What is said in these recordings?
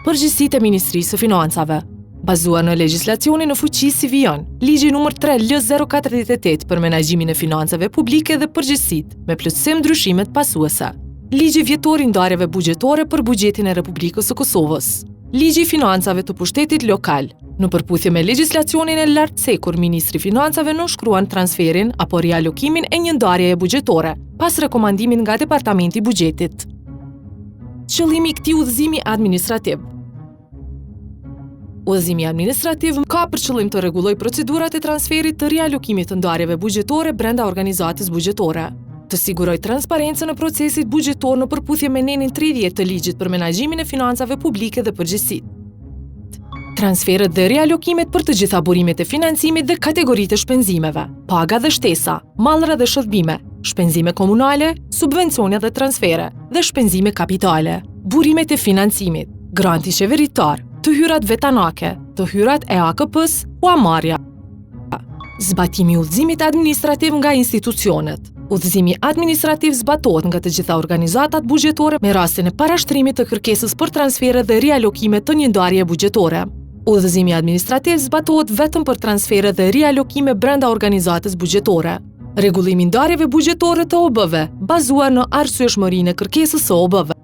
Përgjegjësitë e Ministrisë së Financave. Bazuar në legjislacionin në fuqi si vijon, ligji numër 3 L048 për menaxhimin e financave publike dhe përgjegjësitë, me plotësim ndryshimet pasuese. Ligji vjetor i ndarjeve buxhetore për buxhetin e Republikës së Kosovës. Ligji i financave të pushtetit lokal. Në përputhje me legjislacionin e lartcekur, Ministri i Financave nënshkruan transferin apo rialokimin e një ndarjeje buxhetore, pas rekomandimit nga Departamenti i Buxhetit. Qëllimi i këtij udhëzimi administrativ. Udhëzimi administrativ ka për qëllim të rregullojë procedurat e transferit të rialokimit të ndarjeve buxhetore brenda organizatës buxhetore, të sigurojë transparencën e procesit buxhetor në përputhje me nenin 30 të ligjit për menaxhimin e financave publike dhe përgjegjësitë. Transferët dhe rialokimet për të gjitha burimet e financimit dhe kategoritë e shpenzimeve, paga dhe shtesa, mallra dhe shërbime, shpenzime komunale, subvencione dhe transfere, dhe shpenzime kapitale, burimet e financimit, granti qeveritar, të hyrat vetanake, të hyrat e AKP-s u amarja. Zbatimi i udhëzimit administrativ nga institucionet. Udhëzimi administrativ zbatohet nga të gjitha organizatat buxhetore me rastin e parashtrimit të kërkesës për transfere dhe rialokime të një ndarjeje buxhetore. Udhëzimi administrativ zbatohet vetëm për transfere dhe rialokime brenda organizatës buxhetore. Rregullimi i ndarjeve buxhetore të OB-ve, bazuar në arsyeshmërinë e kërkesës së OB-ve.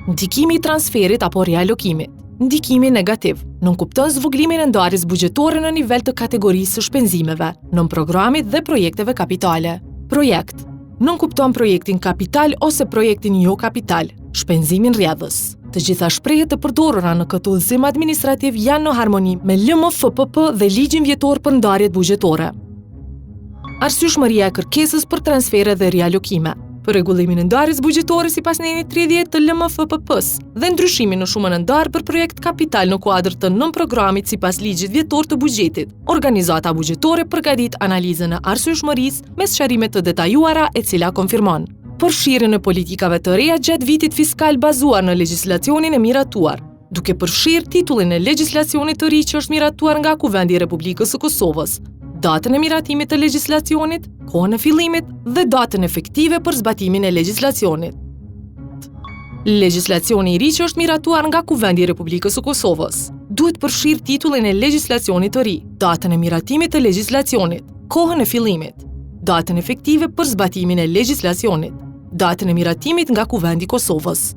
Ndikimi i transferit apo rialokimit. Ndikimi negativ. Nënkupton zvogëlimin e ndarjes buxhetore në nivel të kategorisë së shpenzimeve, nën programit dhe projekteve kapitale. Projekt. Nënkupton projektin kapital ose projektin jo kapital, shpenzimin rrjedhës. Të gjitha shprehjet të përdorura në këtë udhëzim administrativ janë në harmoni me LMFPP dhe ligjin vjetor për ndarjet buxhetore. Arsyeshmëria e kërkesës për transfere dhe rialokime. Për rregullimin e ndarjes buxhetore sipas nenit 30 të LMFPP-s dhe ndryshimin në shumën e ndarë për projekt kapital në kuadër të nënprogramit sipas ligjit vjetor të buxhetit. Organizata buxhetore përgatit analizën e arsyeshmërisë me sqarime të detajuara e cila konfirmon përfshirjen e politikave të reja gjatë vitit fiskal bazuar në legjislacionin e miratuar, duke përfshirë titullin e legjislacionit të ri që është miratuar nga Kuvendi i Republikës së Kosovës, datën e miratimit të legjislacionit, kohën e fillimit dhe datën efektive për zbatimin e legjislacionit. Legjislacioni i ri që është miratuar nga Kuvendi i Republikës së Kosovës duhet përfshirë titullin e legjislacionit të ri, datën e miratimit të legjislacionit, kohën e fillimit, datën efektive për zbatimin e legjislacionit, datën e miratimit nga Kuvendi i Kosovës.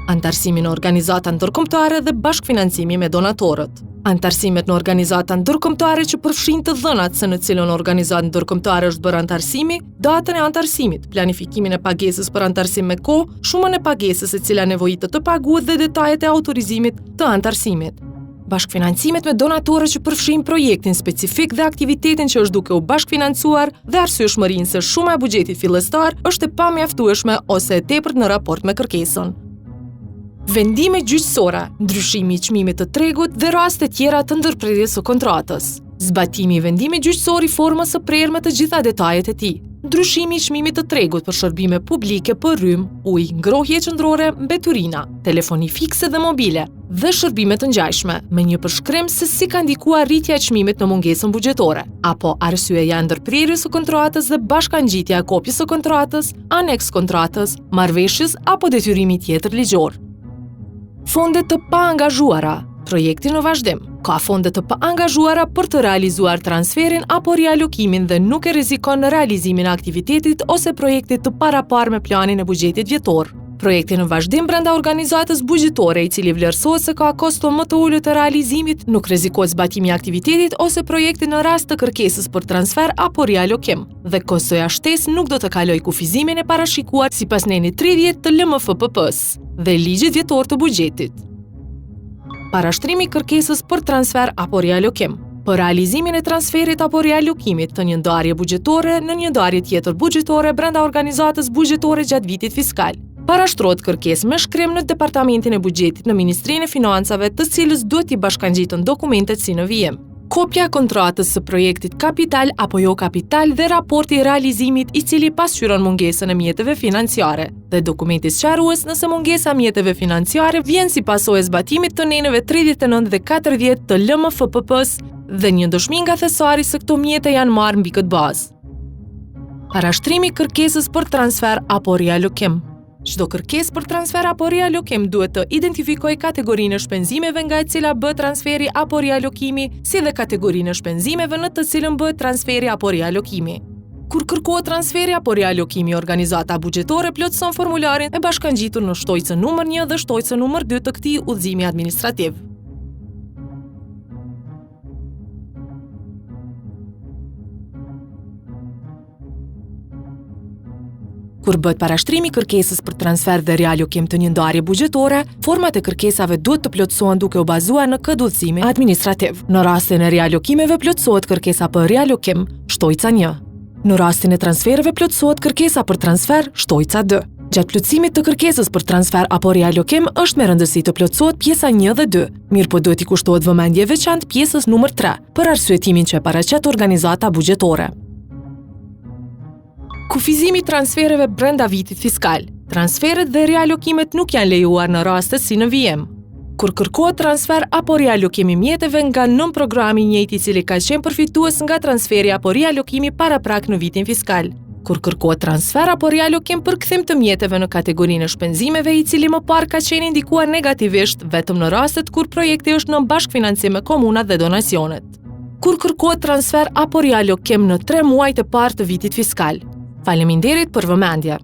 Antarësimi në organizata ndërkombëtare dhe bashkëfinancimi me donatorët. Antarësimet në organizata ndërkombëtare që përfshin të dhënat se në cilën organizatë ndërkombëtare është bërë antarësimi, datën e antarësimit, planifikimin e pagesës për antarësim me kohë, shumën e pagesës e cila nevojitet të paguhet dhe detajet e autorizimit të antarësimit. Bashkëfinancimet me donatorë që përfshin projektin specifik dhe aktivitetin që është duke u bashkëfinancuar dhe arsyeshmërinë se shuma e buxhetit fillestar është e pamjaftueshme ose e tepërt në raport me kërkesën. Vendime gjyqësore, ndryshimi i çmimit të tregut dhe raste tjera të ndërprerjes së kontratës. Zbatimi i vendimit gjyqësor i formës së prerë me të gjitha detajet e tij. Ndryshimi i çmimit të tregut për shërbime publike për rrymë, ujë, ngrohje qendrore, mbetyrina, telefoni fikse dhe mobile dhe shërbime të ngjashme, me një përshkrim se si ka ndikuar rritja e çmimit në mungesën buxhetore, apo arsyeja e ndërprerjes së kontratës dhe bashkangjitja e kopjes së kontratës, aneks kontratës, marrëveshjes apo detyrimi tjetër ligjor. Fonde të paangazhuara. Projekti në vazhdim. Ka fonde të paangazhuara për të realizuar transferin apo rialokimin dhe nuk e rrezikon në realizimin e aktivitetit ose projektit të paraparë me planin e buxhetit vjetor. Projekti në vazhdim brenda organizatës buxhetore i cili vlerësohet se ka kosto më të ulët të realizimit, nuk rrezikohet zbatimi i aktivitetit ose projekti në rast të kërkesës për transfer apo rialokim, dhe kostoja shtesë nuk do të kalojë kufizimin e parashikuar sipas nenit 30 të LMFPP-s dhe ligjit vjetor të buxhetit. Parashtrimi i kërkesës për transfer apo rialokim. Për realizimin e transferit apo rialokimit të një ndarje buxhetore në një ndarje tjetër buxhetore brenda organizatës buxhetore gjatë vitit fiskal. Parashtrohet kërkesë me shkrim në Departamentin e Buxhetit në Ministrinë e Financave, të cilës duhet t'i bashkangjiten dokumentet si në vijim. Kopja e kontratës së projektit kapital apo jo kapital dhe raporti i realizimit i cili pasqyron mungesën e mjeteve financiare dhe dokumenti sqarues nëse mungesa e mjeteve financiare vjen si pasojë e zbatimit të neneve 39 dhe 40 të LMFPP-s dhe një dëshmi nga thesari se këto mjete janë marrë mbi këtë bazë. Parashtrimi i kërkesës për transfer apo rialokim. Çdo kërkesë për transfer apo rialokim duhet të identifikojë kategorinë e shpenzimeve nga e cila bëhet transferi apo rialokimi, si dhe kategorinë e shpenzimeve në të cilën bëhet transferi apo rialokimi. Kur kërkohet transferi apo rialokimi, organizata buxhetore plotëson formularin e bashkangjitur në shtojcën numër 1 dhe shtojcën numër 2 të këtij udhëzimi administrativ. Kur bëhet parashtrimi kërkesës për transfer dhe rialokim të një ndarje buxhetore, format e kërkesave duhet të plotësohen duke u bazuar në këtë udhëzim administrativ. Në rastin e rialokimeve plotësohet kërkesa për rialokim, shtojca 1. Në rastin e transfereve plotësohet kërkesa për transfer, shtojca 2. Gjatë plotësimit të kërkesës për transfer apo rialokim është me rëndësi të plotësohet pjesa 1 dhe 2, mirë po duhet i kushtohet vëmendje veçantë pjesës numër 3, për arsyetimin që paraqet organizata buxhetore. Kufizimi i transfereve brenda vitit fiskal. Transferet dhe rialokimet nuk janë lejuar në raste si në vijim. Kur kërkohet transfer apo rialokim i mjeteve nga nën programi i njëjtë i cili ka qenë përfitues nga transferi apo rialokimi paraprak në vitin fiskal. Kur kërkohet transfer apo rialokim për kthim të mjeteve në kategorinë e shpenzimeve i cili më parë ka qenë indikuar negativisht vetëm në rastet kur projekti është në bashkëfinancim me komunat dhe donacionet. Kur kërkohet transfer apo rialokim në 3 muajt e parë të vitit fiskal. Faleminderit për vëmendje.